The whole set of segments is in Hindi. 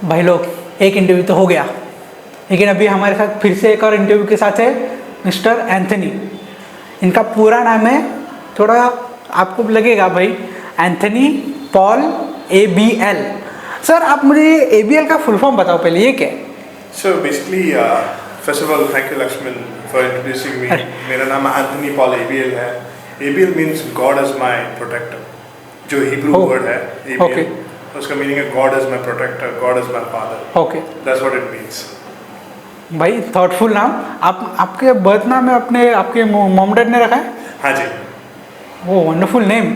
भाई लोग, एक इंटरव्यू तो हो गया, लेकिन अभी हमारे साथ फिर से एक और इंटरव्यू के साथ है मिस्टर एंथनी। इनका पूरा नाम है, थोड़ा आपको लगेगा भाई, एंथनी पॉल ABL। सर आप मुझे ABL का फुल फॉर्म बताओ पहले, ये क्या है? So basically, first of all, thank you Lakshman for introducing me. मेरा नाम एंथनी पॉल ABL है। ABL means God is my protector। जो हिब्रू वर्ड है ABL, उसका मीनिंग है God is my protector, God is my father। Okay, that's what it means। भाई थॉटफुल नाम। आपके बर्थ नाम है अपने आपके मॉम डैड ने रखा है? हाँ जी। वो वंडरफुल नेम।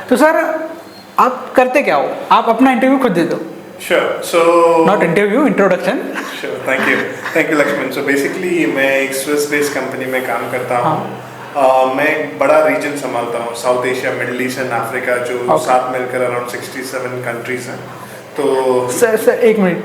तो सर आप करते क्या हो? आप अपना इंटरव्यू खुद दे दो। Sure, so not interview, introduction. Sure, thank you Lakshman। So basically मैं एक स्विस बेस्ड कंपनी में काम करता हूँ। मैं एक बड़ा रीजन संभालता हूँ, south Asia, middle east and Africa, जो साथ मिलकर अराउंड 67 कंट्रीज हैं। तो सर एक मिनट,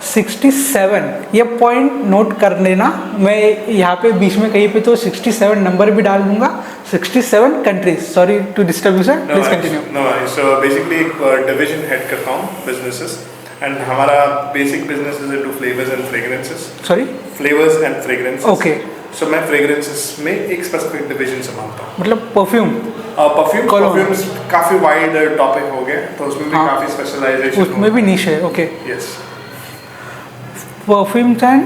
67, ये पॉइंट नोट कर लेना। मैं यहाँ पे बीच में कहीं पे तो 67 नंबर भी डाल दूंगा। 67 countries. Sorry to disturb you sir, please continue. No, so basically एक डिवीजन हेड करता हूँ बिजनेसेस, एंड हमारा basic business is into flavours and fragrances. Sorry, flavours and fragrances. Okay. So मैं फ्रेग्रेंसेस में एक स्पेसिफिक डिवीजन संभालता हूँ। मतलब परफ्यूम? परफ्यूम्स काफी वाइड टॉपिक हो गए, तो उसमें भी काफी स्पेशलाइजेशन, उसमें भी निश है। Okay, yes. Perfumes and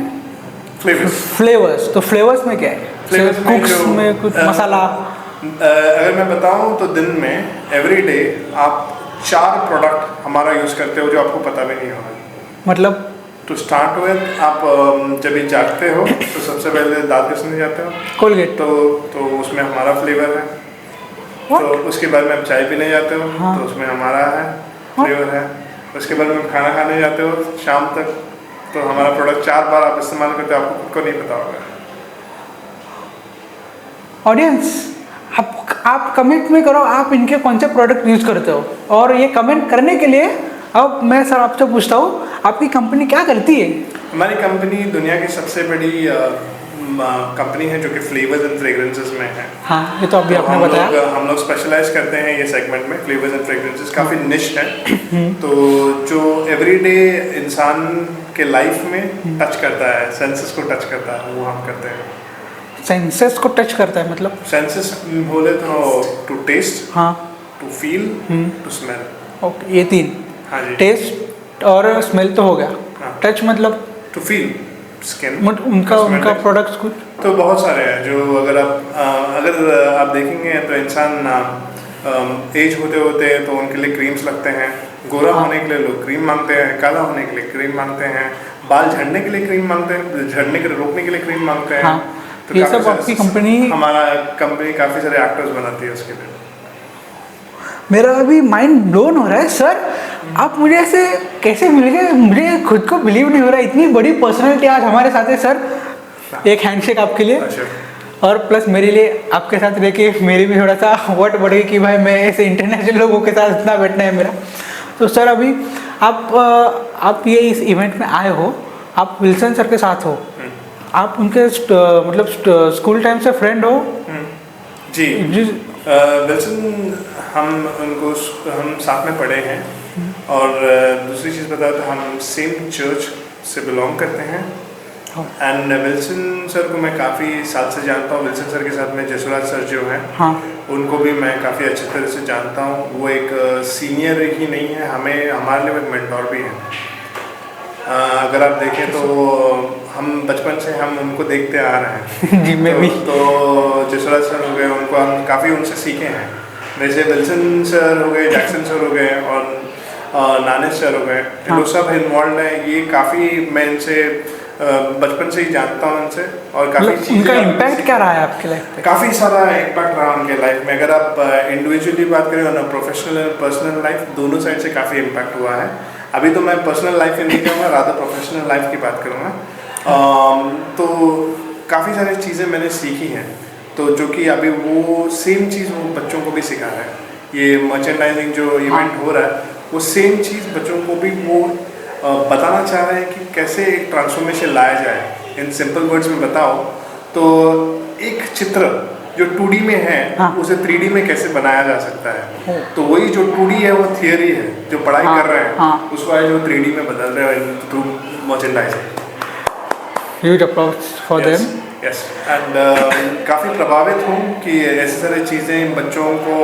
flavours. तो फ्लेवर्स में क्या है? फ्लेवर्स कुक्स में कुछ मसाला? अगर मैं बताऊं तो दिन में एवरी डे आप 4 प्रोडक्ट हमारा यूज करते हो जो आपको पता भी नहीं होगा। मतलब टू स्टार्ट विद, आप जब ये जागते हो तो सबसे पहले दांत घिसने जाते हो, कोलगेट। तो उसमें हमारा फ्लेवर है। तो उसके बाद में आप चाय पीने जाते हो, तो उसमें हमारा है फ्लेवर है। उसके बाद में खाना खाने जाते हो शाम तक, तो हमारा प्रोडक्ट 4 बार आप इस्तेमाल करते हो, आपको खुद को नहीं पता होगा। ऑडियंस, आप कमेंट में करो आप इनके कौन से प्रोडक्ट यूज करते हो। और ये कमेंट करने के लिए अब मैं सर आपसे पूछता हूँ, आपकी कंपनी क्या करती है? हमारी कंपनी दुनिया की सबसे बड़ी कंपनी है जो कि फ्लेवर्स एंड फ्रेग्रेंसेस में है। हाँ, ये तो अभी आपने बताया। हम लोग स्पेशलाइज करते हैं ये सेगमेंट में, फ्लेवर्स एंड फ्रेग्रेंसेस काफ़ी निश है। तो जो एवरीडे इंसान के लाइफ में टच करता है, सेंसेस को टच करता है, वो हम करते हैं। सेंसेस को टच करता है मतलब? सेंसेस बोले तो टू टेस्ट, हाँ, to feel, to smell. Okay, ये 3। हाँ जी। टेस्ट और स्मेल तो हो गया। टच मतलब? To feel, skin. उनका प्रोडक्ट्स कुछ तो बहुत सारे हैं जो अगर आप देखेंगे तो इंसान एज होते होते तो उनके लिए क्रीम्स लगते हैं। गोरा होने के लिए लोग क्रीम मांगते हैं, काला होने के लिए क्रीम मांगते हैं, बाल झड़ने के लिए क्रीम मांगते हैं, झड़ने के रोकने के लिए क्रीम मांगते हैं। हाँ, तो ये सब आपकी कंपनी? हमारा कंपनी काफ़ी सारे एक्टर्स बनाती है उसके लिए। मेरा अभी माइंड ब्लोन हो रहा है सर। आप मुझे ऐसे कैसे मिल गए? मुझे खुद को बिलीव नहीं हो रहा है, इतनी बड़ी पर्सनैलिटी आज हमारे साथ है सर। एक हैंडशेक आपके लिए। और प्लस मेरे लिए आपके साथ रह के मेरी भी थोड़ा सा वट बढ़ गई कि भाई मैं ऐसे इंटरनेशनल लोगों के साथ इतना बैठना है मेरा। तो सर अभी आप ये इस इवेंट में आए हो, आप विल्सन सर के साथ हो, आप उनके मतलब स्कूल टाइम से फ्रेंड हो? जी, विल्सन हम साथ में पढ़े हैं। और दूसरी चीज़ बताओ तो हम सेम चर्च से बिलोंग करते हैं। एंड विल्सन सर को मैं काफ़ी साल से जानता हूँ। विल्सन सर के साथ में जसराज सर जो हैं, उनको भी मैं काफ़ी अच्छी तरह से जानता हूँ। वो एक सीनियर ही नहीं है, हमारे लिए एक मेंटोर भी हैं। अगर आप देखें तो हम बचपन से हम उनको देखते आ रहे हैं। जी, मैं भी। तो जसराज सर हो गए, उनको हम काफ़ी उनसे सीखे हैं। वैसे विल्सन सर हो गए, जैक्सन सर हो गए और नाने सर हो गए, ये लोग सब इन्वॉल्व हैं। ये काफ़ी मैं इनसे बचपन से ही जानता हूँ इनसे। और काफ़ी उनका इम्पैक्ट क्या रहा है आपके लाइफ पे? काफ़ी सारा इम्पैक्ट रहा उनके लाइफ में। अगर आप इंडिविजुअली बात करें और प्रोफेशनल और पर्सनल लाइफ, दोनों साइड से काफ़ी इम्पैक्ट हुआ है। अभी तो मैं पर्सनल लाइफ नहीं कहूँगा, रादर प्रोफेशनल लाइफ की बात करूँगा। तो काफ़ी सारी चीज़ें मैंने सीखी हैं, तो जो कि अभी वो सेम चीज़ वो बच्चों को भी सिखा रहा है। ये मर्चेंडाइजिंग जो इवेंट हो रहा है, वो सेम चीज़ बच्चों को भी वो बताना चाह रहे हैं कि कैसे एक ट्रांसफॉर्मेशन लाया जाए। इन सिंपल वर्ड्स में बताओ तो एक चित्र जो 2D में है हाँ। उसे 3D में कैसे बनाया जा सकता है। हो। तो वही जो 2D है वो थियरी है, जो पढ़ाई हाँ, कर रहे हैं हाँ। उसको आज वो 3D में बदल रहे हैं through merchandising. Huge applause for them. Yes and काफ़ी प्रभावित हूँ कि ऐसी सारी चीज़ें बच्चों को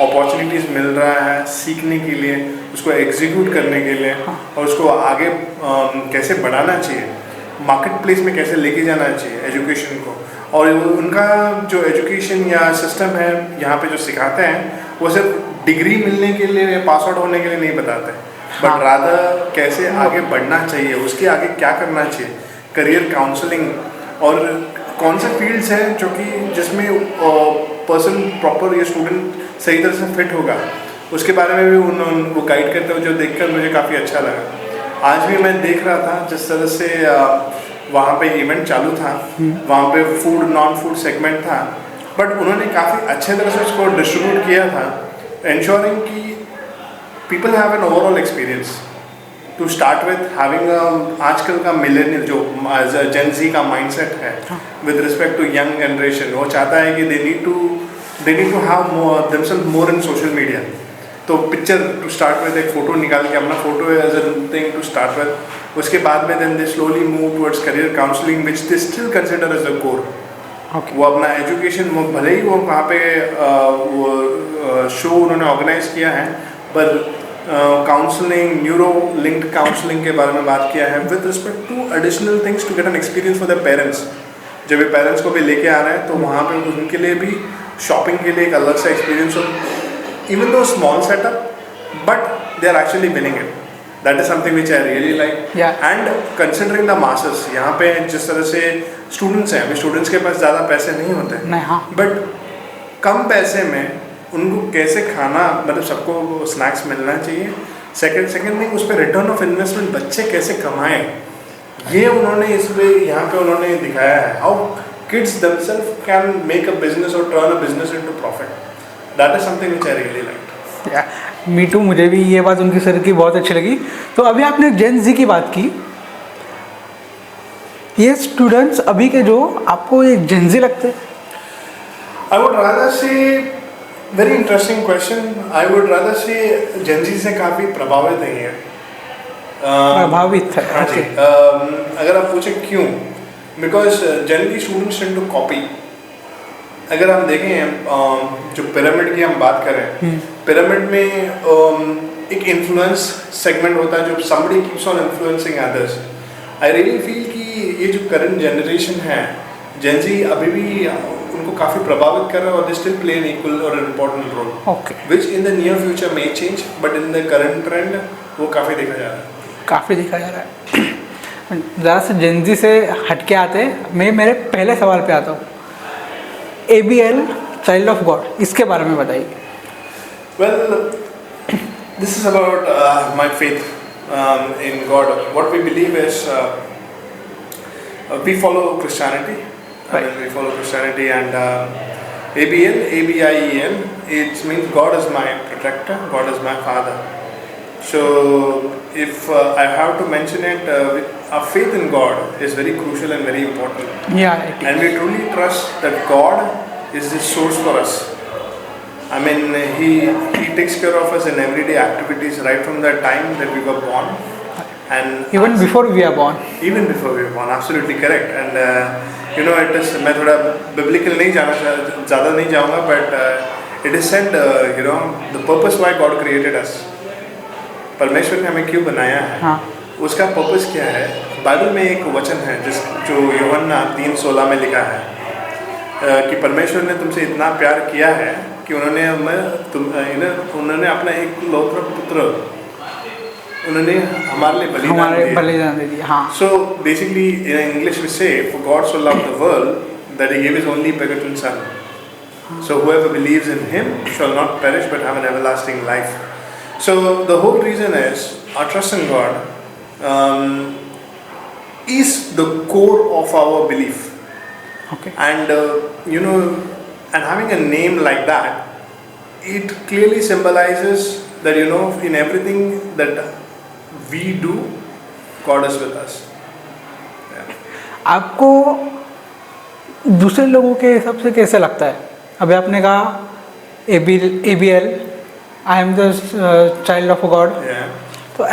अपॉर्चुनिटीज़ मिल रहा है सीखने के लिए, उसको एग्जीक्यूट करने के लिए, और उसको आगे कैसे बढ़ाना चाहिए, मार्केट प्लेस में कैसे लेके जाना चाहिए एजुकेशन को। और उनका जो एजुकेशन या सिस्टम है यहाँ पे जो सिखाते हैं वो सिर्फ डिग्री मिलने के लिए या पास आउट होने के लिए नहीं बताते, बट रादर कैसे आगे बढ़ना चाहिए, उसके आगे क्या करना चाहिए, करियर काउंसलिंग और कौन से फील्ड्स हैं जो कि जिसमें पर्सन प्रॉपर या स्टूडेंट सही तरह से फिट होगा, उसके बारे में भी वो गाइड करते हुए जो देखकर मुझे काफ़ी अच्छा लगा। आज भी मैं देख रहा था जिस तरह से वहाँ पे इवेंट चालू था, वहाँ पे फूड नॉन फूड सेगमेंट था, बट उन्होंने काफ़ी अच्छे तरह से उसको डिस्ट्रीब्यूट किया था, ensuring कि people have an overall experience to start with having आजकल का मिलेनियल जो जेन ज़ी का माइंडसेट है with respect to young generation, वो चाहता है कि they need to have themselves more in social media। तो पिक्चर टू स्टार्ट विद, एक फ़ोटो निकाल के अपना photo as a thing to start with, उसके बाद में then they slowly move towards career counselling which they still consider as a core. वो अपना एजुकेशन, वो भले ही वो वहाँ पे वो शो उन्होंने ऑर्गेनाइज किया है, पर काउंसलिंग, न्यूरो लिंक्ड काउंसलिंग के बारे में बात किया है with respect to additional things to get an experience for the parents. जब ये पेरेंट्स को भी लेके आ रहे हैं तो वहाँ पे उनके लिए भी शॉपिंग के लिए एक अलग सा एक्सपीरियंस हो, even though small setup, but they are actually winning it. That is something which I really like. Yeah. And considering the masses, यहाँ पे जिस तरह से स्टूडेंट्स हैं, अभी स्टूडेंट्स के पास ज़्यादा पैसे नहीं होते, नहीं, हाँ। बट कम पैसे में उनको कैसे खाना, मतलब सबको स्नैक्स मिलना चाहिए। सेकंड थिंग, उस पर रिटर्न ऑफ इन्वेस्टमेंट बच्चे कैसे कमाएं, ये उन्होंने इसमें यहाँ पे उन्होंने दिखाया है। How kids themselves can make a business or turn a business into profit. That is something which I really liked. Me too, मुझे भी ये बात उनकी सर की बहुत अच्छी लगी। तो अभी आपने जेन ज़ी की बात की, ये स्टूडेंट्स अभी के जो आपको ये जेन ज़ी लगते हैं? I would rather say, very interesting question. I would rather say Gen Z से काफ़ी प्रभावित नहीं है। प्रभावित है। हाँ जी। अगर आप पूछे क्यों, because generally students tend to copy. अगर हम देखें जो पिरामिड की हम बात करें, पिरामिड में एक इन्फ्लुएंस सेगमेंट होता है जो somebody keeps on influencing others. I really feel कि ये जो करंट जनरेशन है जेन ज़ी अभी भी उनको काफ़ी प्रभावित कर रहा है और they still play an equal और important role, which in the near future may change, but in the current trend वो काफ़ी देखा जा रहा है। काफ़ी देखा जा रहा है। ज़रा से जेन ज़ी से हट के आते, मैं मेरे पहले सवाल पे आता हूँ। ABL चाइल्ड ऑफ गॉड, इसके बारे में बताइए। Well, this is about my faith in God. What we believe is we follow Christianity. Right. We follow Christianity, and ABL, ABIEL, it means God is my protector, God is my father. So if I have to mention it, our faith in God is very crucial and very important. Yeah, it is. And we truly trust that God is the source for us. I mean, He takes care of us in everyday activities right from the time that we were born. And Even before we are born. Even before we were born, absolutely correct. And you know, it is, मैं थोड़ा biblical नहीं जाना ज़्यादा नहीं जाऊँगा, but it is said, you know, the purpose why God created us. परमेश्वर ने हमें क्यों बनाया है, हाँ। उसका पर्पस क्या है। बाइबल में एक वचन है जो यूहन्ना 3:16 में लिखा है कि परमेश्वर ने तुमसे इतना प्यार किया है कि उन्होंने अपना एक लौता पुत्र उन्होंने हमारे लिए बलिदान दे दिया। हाँ। So basically in English we say, for God so loved the world that He gave His only begotten Son. So whoever believes in Him shall not perish but have an everlasting life. So the whole reason is our trust in God is the core of our belief. Okay. And you know, and having a name like that, it clearly symbolizes that, you know, in everything that we do, God is with us. Yeah. आपको दूसरे लोगों के हिसाब से कैसे लगता है अभी आपने कहा ABL, I am the child of God. Yeah. तो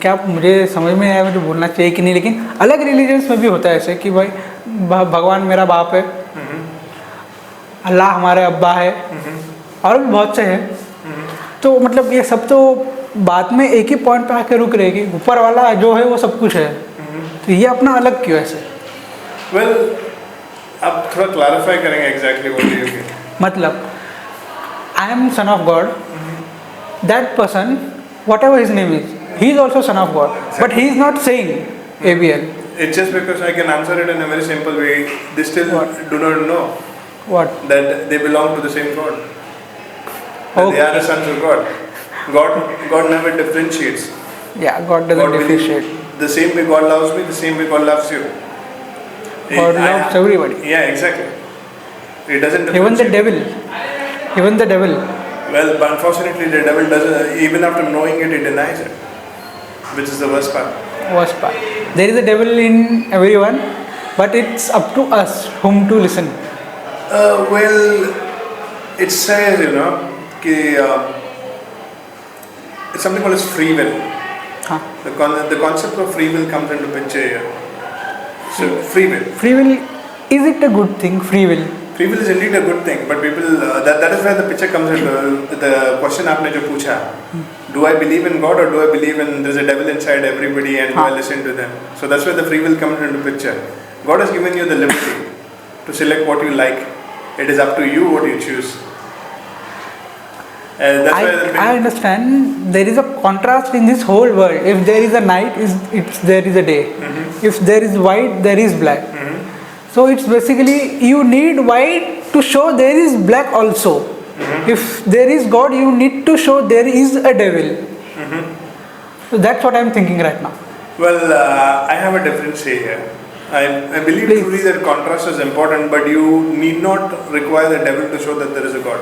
क्या मुझे समझ में आया मुझे बोलना चाहिए कि नहीं, लेकिन अलग रिलीजन्स में भी होता है ऐसे कि भाई भगवान मेरा बाप है, अल्लाह हमारे अब्बा है, और भी बहुत से हैं। तो मतलब ये सब तो बाद में एक ही पॉइंट पे आके रुक रहेगी, ऊपर वाला जो है वो सब कुछ है, तो ये अपना अलग क्यों ऐसे? Well, अब थोड़ा क्लैरिफाई करेंगे exactly what do you mean? मतलब I am son of God, that person what ever his name is, he is also son of God, but he is not saying ABL. It's just because I can answer it in a very simple way. They still do not know What? that they belong to the same God. That Okay. they are the sons of God. God never differentiates. Yeah, God doesn't God differentiate. The same way God loves me, the same way God loves you. God loves everybody. Yeah, exactly. It doesn't Even the differentiate. devil. Well, but unfortunately, the devil doesn't. Even after knowing it, he denies it, which is the worst part. Worst part. There is a devil in everyone, but it's up to us whom to listen. Well, it says, it's something called as free will. हाँ. The concept of free will comes into picture here. So, free will. Free will, is it a good thing? Free will. Free will is indeed a good thing, but people, that is where the picture comes into the question आपने जो पूछा. Do I believe in God or do I believe in there's a devil inside everybody and do I listen to them? So that's where the free will comes into picture. God has given you the liberty to select what you like. It is up to you what you choose. I understand there is a contrast in this whole world. If there is a night, there is a day. If there is white, there is black. So it's basically you need white to show there is black also. If there is God, you need to show there is a devil. So that's what I'm thinking right now. Well, I have a different say here. I believe truly that contrast is important, but you need not require the devil to show that there is a God.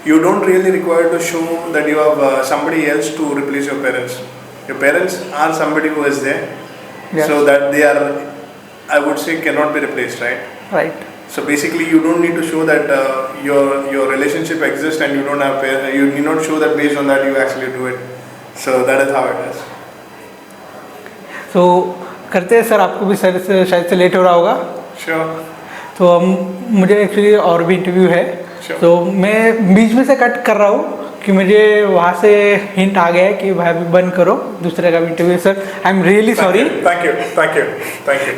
You don't really require to show that you have somebody else to replace your parents. Your parents are somebody who is there, so that they are, I would say, cannot be replaced, right? Right. So basically, you don't need to show that your relationship exists, and you need not show that based on that you actually do it. So that is how it is. So करते हैं सर, आपको भी शायद से लेट हो रहा होगा. Sure. तो मुझे एक्चुअली और भी इंटरव्यू है. तो मैं बीच में से कट कर रहा हूँ कि मुझे वहाँ से हिंट आ गया है कि भाई अभी बंद करो, दूसरे का भी interview. Sir I am really sorry. Thank you.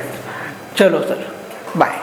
चलो सर, बाय.